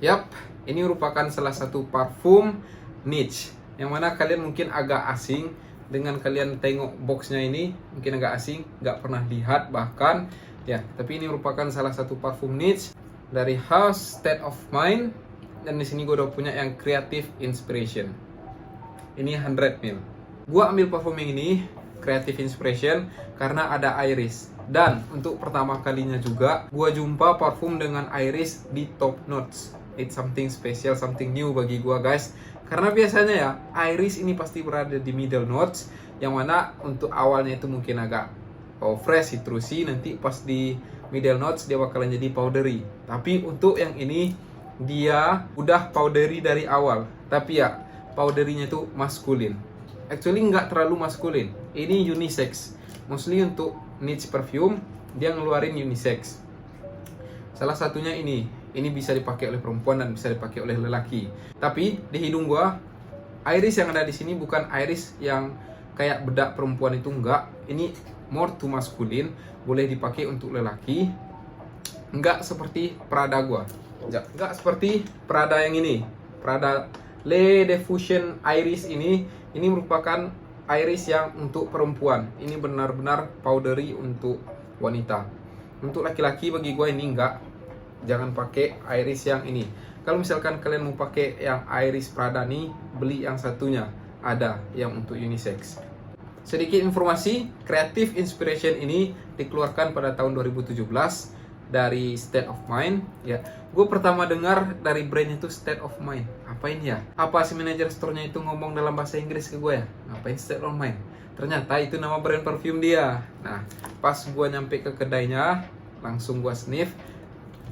Yap, ini merupakan salah satu parfum niche yang mana kalian mungkin agak asing dengan kalian tengok boxnya ini, mungkin agak asing, nggak pernah lihat bahkan ya. Tapi ini merupakan salah satu parfum niche dari House State of Mind, dan di sini gue udah punya yang Creative Inspiration. Ini 100 ml. Gue ambil parfum yang ini Creative Inspiration karena ada iris. Dan untuk pertama kalinya juga gue jumpa parfum dengan iris di top notes. It's something special, something new bagi gue guys. Karena biasanya ya iris ini pasti berada di middle notes, yang mana untuk awalnya itu mungkin agak fresh, citrusy, nanti pas di middle notes dia bakalan jadi powdery. Tapi untuk yang ini dia udah powdery dari awal, tapi ya powderynya itu maskulin. Actually nggak terlalu maskulin. Ini unisex. Mostly untuk niche perfume dia ngeluarin unisex. Salah satunya ini bisa dipakai oleh perempuan dan bisa dipakai oleh lelaki. Tapi di hidung gua iris yang ada di sini bukan iris yang kayak bedak perempuan, itu enggak. Ini more to maskulin, boleh dipakai untuk lelaki. Enggak seperti Prada gua. Enggak seperti Prada yang ini. Prada Le Diffusion Iris ini merupakan iris yang untuk perempuan. Ini benar-benar powdery untuk wanita. Untuk laki-laki bagi gue ini enggak. Jangan pakai iris yang ini. Kalau misalkan kalian mau pakai yang iris Prada nih, beli yang satunya. Ada yang untuk unisex. Sedikit informasi, Creative Inspiration ini dikeluarkan pada tahun 2017 dari State of Mind. Ya, gue pertama dengar dari brandnya itu State of Mind. Apain ya? Apa si manajer store-nya itu ngomong dalam bahasa Inggris ke gue ya? Ngapain State of Mind? Ternyata itu nama brand parfum dia. Nah, pas gue nyampe ke kedainya, langsung gue sniff.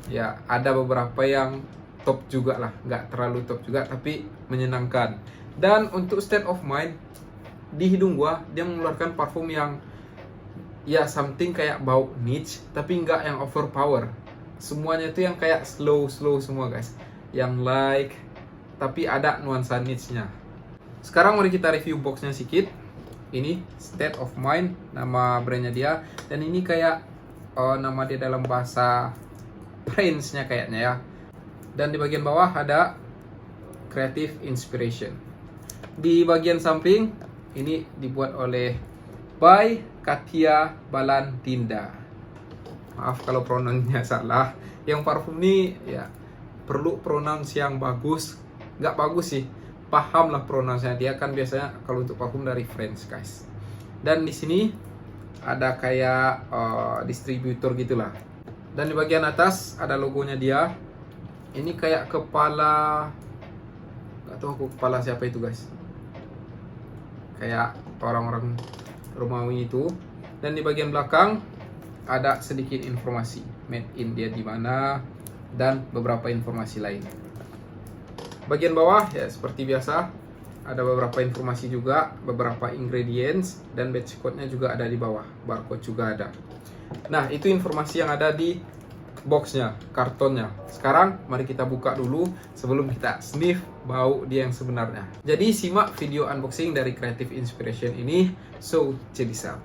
Ya, ada beberapa yang top juga lah, nggak terlalu top juga, tapi menyenangkan. Dan untuk State of Mind, di hidung gua dia mengeluarkan parfum yang ya something kayak bau niche, tapi nggak yang overpower. Semuanya itu yang kayak slow semua guys, yang like, tapi ada nuansa niche-nya. Sekarang mari kita review boxnya sedikit. Ini State of Mind, nama brandnya dia, dan ini kayak nama dia dalam bahasa Prince-nya kayaknya ya. Dan di bagian bawah ada Creative Inspiration. Di bagian samping ini dibuat oleh by Katia Balandinda. Maaf kalau pronounce-nya salah. Yang parfum ini ya perlu pronounce yang bagus. Nggak bagus sih, paham lah pronounce-nya. Dia kan biasanya kalau untuk parfum dari French guys. Dan di sini ada kayak distributor gitulah. Dan di bagian atas ada logonya dia. Ini kayak kepala, nggak tahu aku kepala siapa itu guys, kayak orang-orang Romawi itu. Dan di bagian belakang ada sedikit informasi made in dia di mana dan beberapa informasi lain. Bagian bawah ya seperti biasa ada beberapa informasi juga, beberapa ingredients, dan batch code-nya juga ada di bawah, barcode juga ada. Nah, itu informasi yang ada di boxnya, kartonnya. Sekarang mari kita buka dulu sebelum kita sniff bau dia yang sebenarnya. Jadi simak video unboxing dari Creative Inspiration ini. So check this out.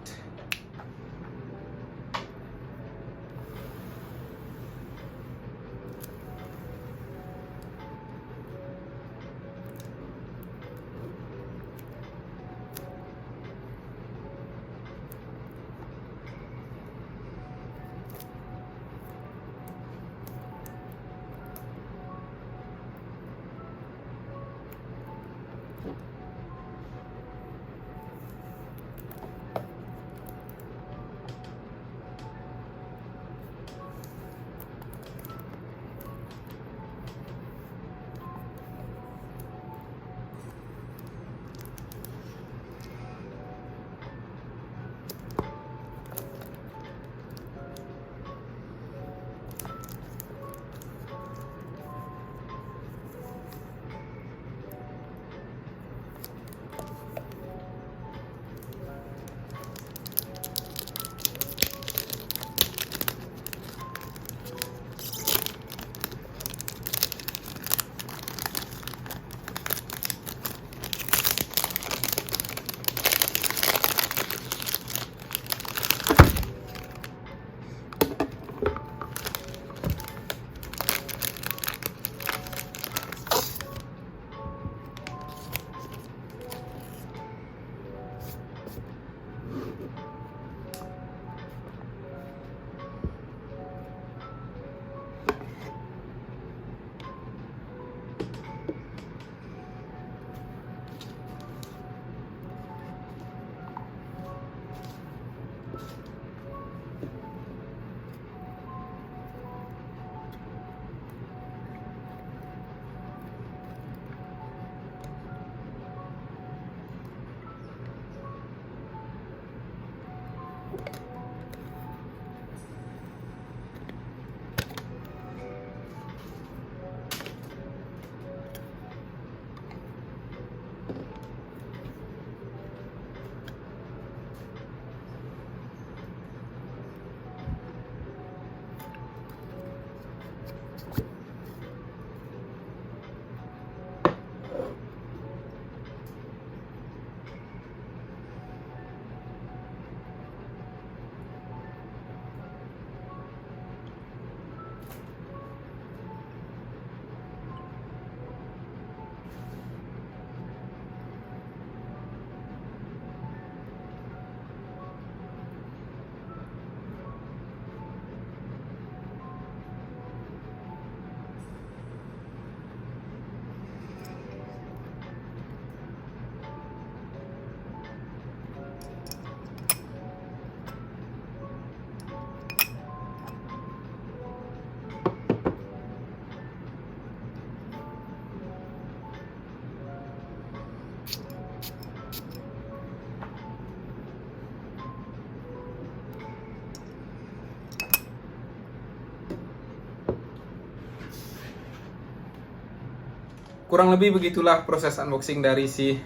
Kurang lebih begitulah proses unboxing dari si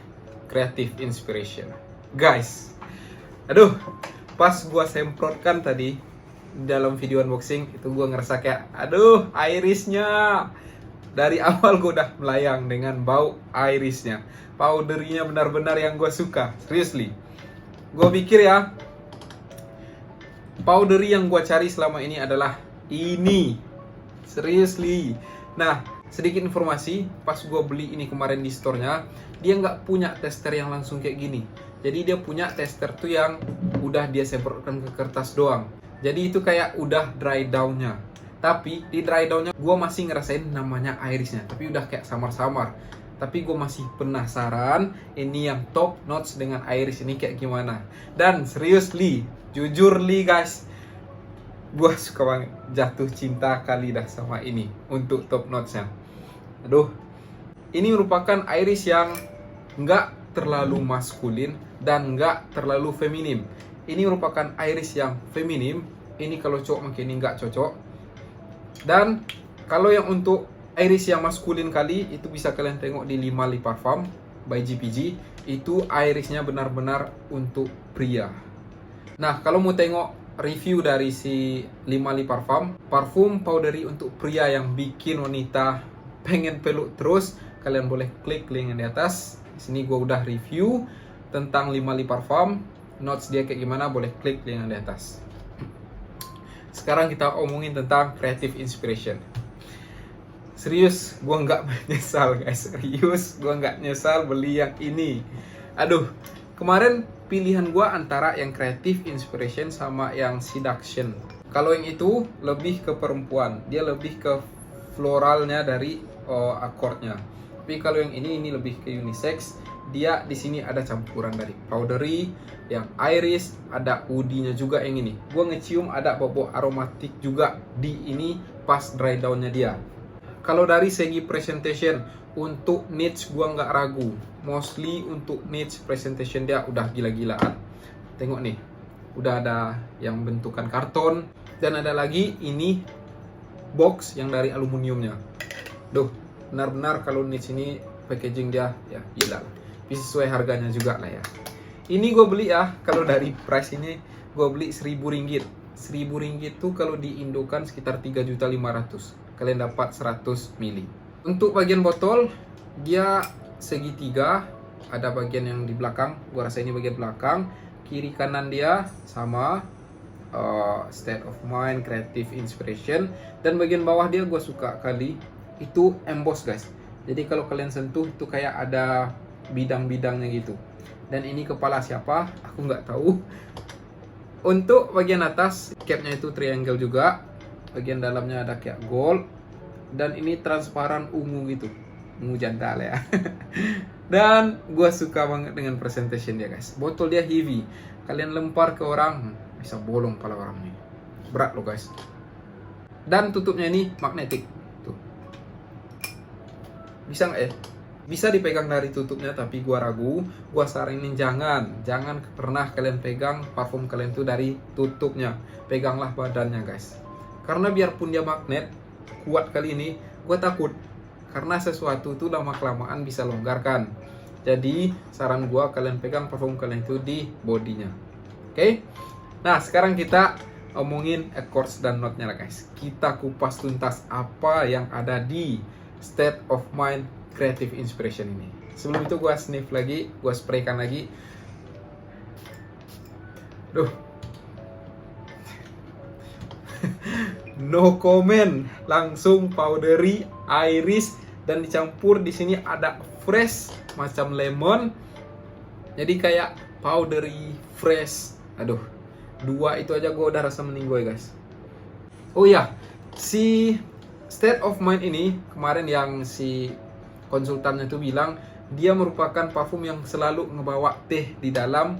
Creative Inspiration. Guys, aduh, pas gua semprotkan tadi dalam video unboxing itu gua ngerasa kayak, aduh, irisnya. Dari awal gua udah melayang dengan bau irisnya. Powderinya benar-benar yang gua suka, seriously. Gua pikir ya, powdery yang gua cari selama ini adalah ini. Seriously. Nah, sedikit informasi, pas gue beli ini kemarin di store-nya, dia nggak punya tester yang langsung kayak gini. Jadi dia punya tester tuh yang udah dia semprotkan ke kertas doang. Jadi itu kayak udah dry down-nya. Tapi di dry down-nya gue masih ngerasain namanya irisnya, tapi udah kayak samar-samar. Tapi gue masih penasaran ini yang top notch dengan iris ini kayak gimana. Dan seriously, jujur li guys, gue suka banget, jatuh cinta kali dah sama ini untuk top notch-nya. Aduh, ini merupakan iris yang nggak terlalu maskulin dan nggak terlalu feminim. Ini merupakan iris yang feminim. Ini kalau cowok mungkin ini nggak cocok. Dan kalau yang untuk iris yang maskulin kali, itu bisa kalian tengok di 5 Li Parfum by GPG. Itu irisnya benar-benar untuk pria. Nah, kalau mau tengok review dari si 5 Li Parfum, parfum powdery untuk pria yang bikin wanita pengen peluk terus, kalian boleh klik link yang di atas. Di sini gue udah review tentang 5 Li Parfum, notes dia kayak gimana, boleh klik link yang di atas. Sekarang kita omongin tentang Creative Inspiration. Serius, gue nggak menyesal guys. Serius, gue nggak nyesal beli yang ini. Aduh, kemarin pilihan gue antara yang Creative Inspiration sama yang Seduction. Kalau yang itu lebih ke perempuan, dia lebih ke floralnya dari akordnya. Tapi kalau yang ini lebih ke unisex. Dia di sini ada campuran dari powdery, yang iris, ada woody-nya juga yang ini. Gua ngecium ada bau aromatik juga di ini pas dry down-nya dia. Kalau dari segi presentation, untuk niche gua nggak ragu. Mostly untuk niche presentation dia udah gila-gilaan. Tengok nih, udah ada yang bentukan karton, dan ada lagi ini box yang dari aluminiumnya. Duh, benar-benar kalau niche ini packaging dia ya gila. Bisa sesuai harganya juga lah ya. Ini gue beli ya, kalau dari price ini gue beli 1.000 ringgit. 1.000 ringgit tuh kalau diindokan sekitar 3.500.000. Kalian dapat 100 ml. Untuk bagian botol, dia segitiga. Ada bagian yang di belakang, gue rasa ini bagian belakang. Kiri kanan dia sama. State of Mind, Creative Inspiration. Dan bagian bawah dia gue suka kali, itu emboss guys. Jadi kalau kalian sentuh itu kayak ada bidang-bidangnya gitu. Dan ini kepala siapa? Aku nggak tahu. Untuk bagian atas, capnya itu triangle juga. Bagian dalamnya ada kayak gold. Dan ini transparan ungu gitu. Ungu jantal ya. Dan gue suka banget dengan presentation dia guys. Botol dia heavy. Kalian lempar ke orang, bisa bolong kepala orang nih. Berat loh guys. Dan tutupnya ini magnetik. Tuh. Bisa nggak ya? Bisa dipegang dari tutupnya, tapi gua ragu. Gua saranin jangan pernah kalian pegang parfum kalian tuh dari tutupnya. Peganglah badannya guys. Karena biarpun dia magnet kuat kali ini, gua takut karena sesuatu tuh lama kelamaan bisa longgarkan. Jadi saran gua kalian pegang parfum kalian itu di bodinya. Oke? Nah, sekarang kita omongin accords dan note-nya lah guys. Kita kupas tuntas apa yang ada di State of Mind Creative Inspiration ini. Sebelum itu gua sniff lagi, gua spraykan lagi. Duh. No comment, langsung powdery, iris, dan dicampur di sini ada fresh macam lemon. Jadi kayak powdery, fresh. Aduh, dua itu aja gue udah rasa meninggoy guys. Oh ya, si State of Mind ini kemarin yang si konsultannya tuh bilang dia merupakan parfum yang selalu ngebawa teh di dalam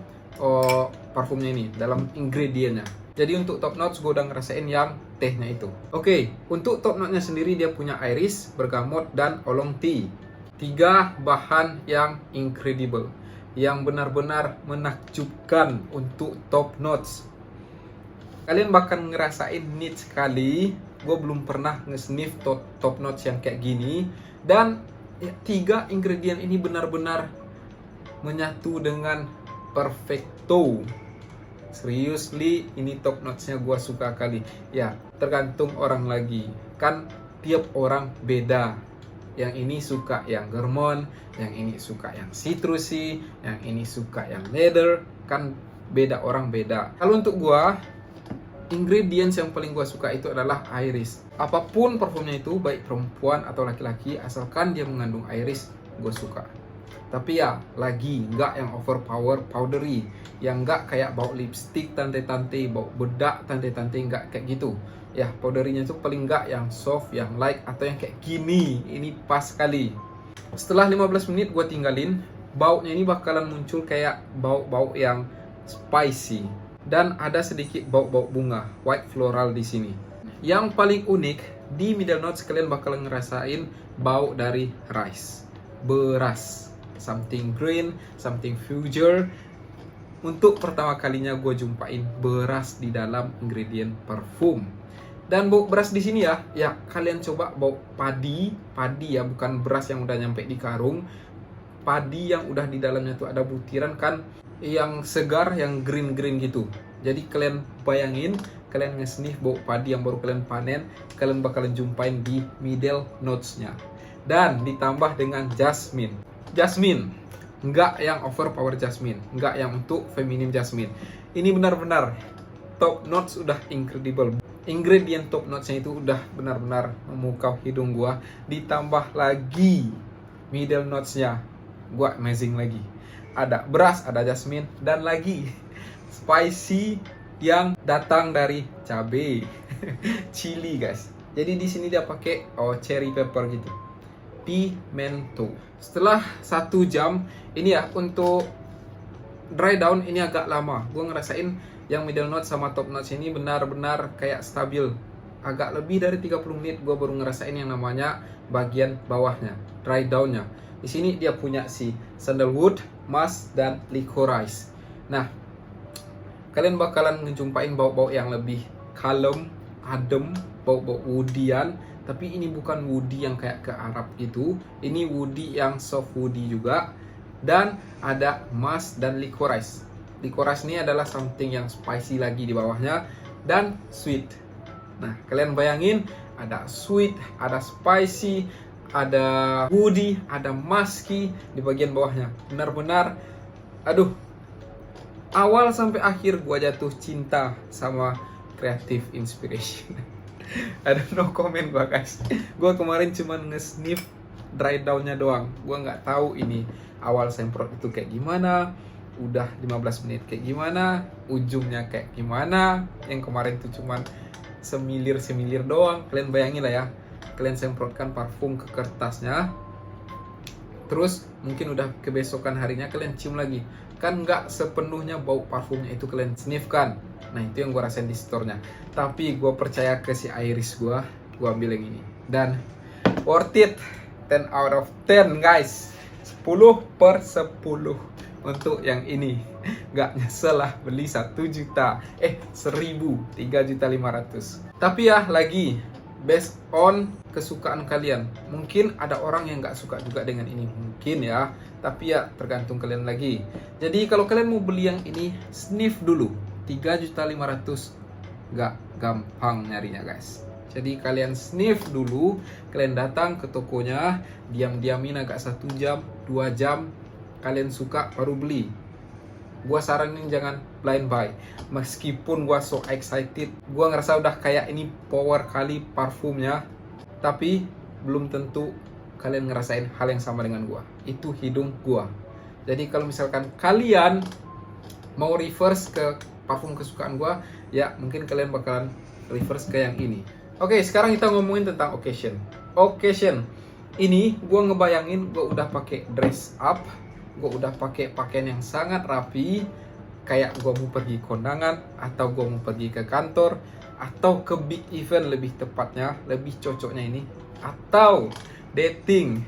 parfumnya ini, dalam ingredientnya. Jadi untuk top notes gue udah ngerasain yang tehnya itu. Oke, untuk top note-nya sendiri dia punya iris, bergamot, dan oolong tea. 3 bahan yang incredible, yang benar-benar menakjubkan untuk top notes. Kalian bakal ngerasain neat sekali. Gue belum pernah nge-sniff top notes yang kayak gini. Dan 3 ingredient ini benar-benar menyatu dengan perfecto. Seriously, ini top notesnya gue suka kali. Ya, tergantung orang lagi. Kan tiap orang beda. Yang ini suka yang gourmand, yang ini suka yang citrusy, yang ini suka yang leather. Kan beda orang beda. Kalau untuk gue, ingredients yang paling gue suka itu adalah iris. Apapun parfumnya itu, baik perempuan atau laki-laki, asalkan dia mengandung iris, gue suka. Tapi ya, lagi nggak yang overpower powdery, yang nggak kayak bau lipstick tante-tante, bau bedak tante-tante, nggak kayak gitu. Ya, powderynya itu paling nggak yang soft, yang light, atau yang kayak gini. Ini pas sekali. Setelah 15 menit gue tinggalin, baunya ini bakalan muncul kayak bau-bau yang spicy. Dan ada sedikit bau-bau bunga, white floral di sini. Yang paling unik, di middle notes kalian bakalan ngerasain bau dari rice, beras. Something green, something future. Untuk pertama kalinya gue jumpain beras di dalam ingredient parfum. Dan bau beras di sini ya kalian coba bau padi ya, bukan beras yang udah nyampe di karung. Padi yang udah di dalamnya tuh ada butiran kan, yang segar, yang green gitu. Jadi kalian bayangin, kalian nge-sniff bau padi yang baru kalian panen, kalian bakalan jumpain di middle notes-nya. Dan ditambah dengan jasmine. Jasmine, enggak yang overpower jasmine, enggak yang untuk feminim jasmine. Ini benar-benar top notes, udah incredible. Ingredient top notes-nya itu udah benar-benar memukau hidung gua. Ditambah lagi middle notes-nya, gua amazing lagi. Ada beras, ada jasmine, dan lagi spicy yang datang dari cabai, chili guys. Jadi di sini dia pakai cherry pepper gitu. Pimento. Setelah 1 jam ini ya, untuk dry down ini agak lama. Gue ngerasain yang middle note sama top notes ini benar-benar kayak stabil. Agak lebih dari 30 menit gue baru ngerasain yang namanya bagian bawahnya, dry downnya. Di sini dia punya si sandalwood, musk, dan licorice. Nah, kalian bakalan ngejumpain bau-bau yang lebih kalem, adem, bau-bau woodyan. Tapi ini bukan woody yang kayak ke Arab gitu. Ini woody yang soft woody juga. Dan ada musk dan licorice. Licorice ini adalah something yang spicy lagi di bawahnya. Dan sweet. Nah, kalian bayangin, ada sweet, ada spicy, ada woody, ada musky di bagian bawahnya. Benar-benar, aduh, awal sampai akhir gua jatuh cinta sama Creative Inspiration. Ada no comment gua guys. Gua kemarin cuma nge-sniff dry down-nya doang. Gua nggak tahu ini awal semprot itu kayak gimana, udah 15 menit kayak gimana, ujungnya kayak gimana. Yang kemarin tuh cuma semilir doang. Kalian bayangin lah ya, kalian semprotkan parfum ke kertasnya, terus mungkin udah kebesokan harinya kalian cium lagi. Kan nggak sepenuhnya bau parfumnya itu kalian sniff kan. Nah, itu yang gue rasain di store-nya. Tapi gue percaya ke si iris gue ambil yang ini. Dan worth it, 10 out of 10 guys. 10/10 untuk yang ini. Gak nyesel lah beli 1 juta 1.000, 3.500.000. Tapi ya lagi based on kesukaan kalian. Mungkin ada orang yang gak suka juga dengan ini, mungkin ya, tapi ya tergantung kalian lagi. Jadi kalau kalian mau beli yang ini, sniff dulu. 3.500.000 gak gampang nyarinya guys. Jadi kalian sniff dulu, kalian datang ke tokonya, diam-diamin agak 1 jam, 2 jam, kalian suka baru beli. Gua saranin jangan blind buy. Meskipun gua so excited, gua ngerasa udah kayak ini power kali parfumnya, tapi belum tentu kalian ngerasain hal yang sama dengan gua. Itu hidung gua. Jadi kalau misalkan kalian mau reverse ke parfum kesukaan gua, ya mungkin kalian bakalan reverse ke yang ini. Oke, sekarang kita ngomongin tentang occasion. Occasion ini gua ngebayangin gua udah pakai dress up, gue udah pakai pakaian yang sangat rapi, kayak gue mau pergi kondangan, atau gue mau pergi ke kantor, atau ke big event lebih tepatnya, lebih cocoknya ini, atau dating.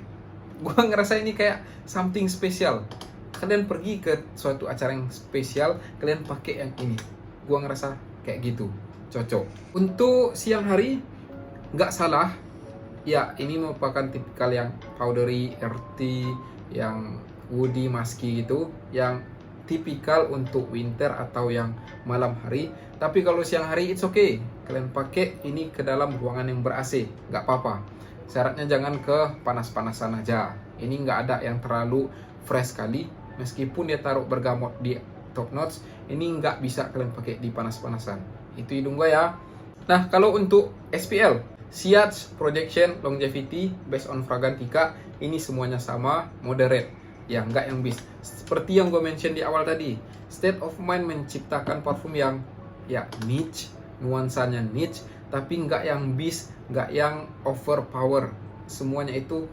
Gue ngerasa ini kayak something special. Kalian pergi ke suatu acara yang spesial, kalian pakai yang ini. Gue ngerasa kayak gitu, cocok. Untuk siang hari, nggak salah. Ya, ini merupakan tipikal yang powdery, earthy, yang woody, musky gitu, yang tipikal untuk winter atau yang malam hari. Tapi kalau siang hari it's okay, kalian pakai ini ke dalam ruangan yang ber-AC, nggak apa-apa. Syaratnya jangan ke panas-panasan aja. Ini nggak ada yang terlalu fresh kali. Meskipun dia taruh bergamot di top notes, ini nggak bisa kalian pakai di panas-panasan. Itu hidung gua ya. Nah, kalau untuk SPL, Sillage, Projection, Longevity, based on Fragrantica, ini semuanya sama, moderate. Ya, nggak yang beast. Seperti yang gue mention di awal tadi, State of Mind menciptakan parfum yang ya niche, nuansanya niche, tapi nggak yang beast, nggak yang overpower. Semuanya itu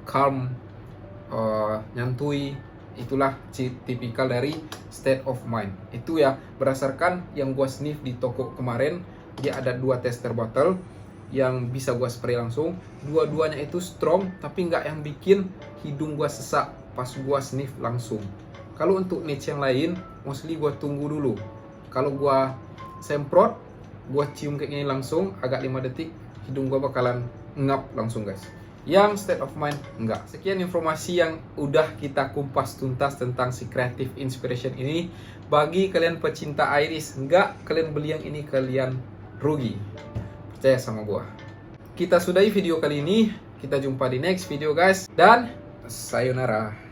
calm, nyantui. Itulah tipikal dari State of Mind. Itu ya berdasarkan yang gue sniff di toko kemarin. Dia ada 2 tester bottle yang bisa gue spray langsung. Dua-duanya itu strong, tapi nggak yang bikin hidung gue sesak pas gue sniff langsung. Kalau untuk niche yang lain, mostly gue tunggu dulu. Kalau gue semprot, gue cium kayak gini langsung, agak 5 detik, hidung gue bakalan ngap langsung guys. Yang State of Mind enggak. Sekian informasi yang udah kita kumpas tuntas tentang si Creative Inspiration ini. Bagi kalian pecinta iris, enggak kalian beli yang ini kalian rugi. Percaya sama gua. Kita sudahi video kali ini. Kita jumpa di next video guys. Dan sayonara.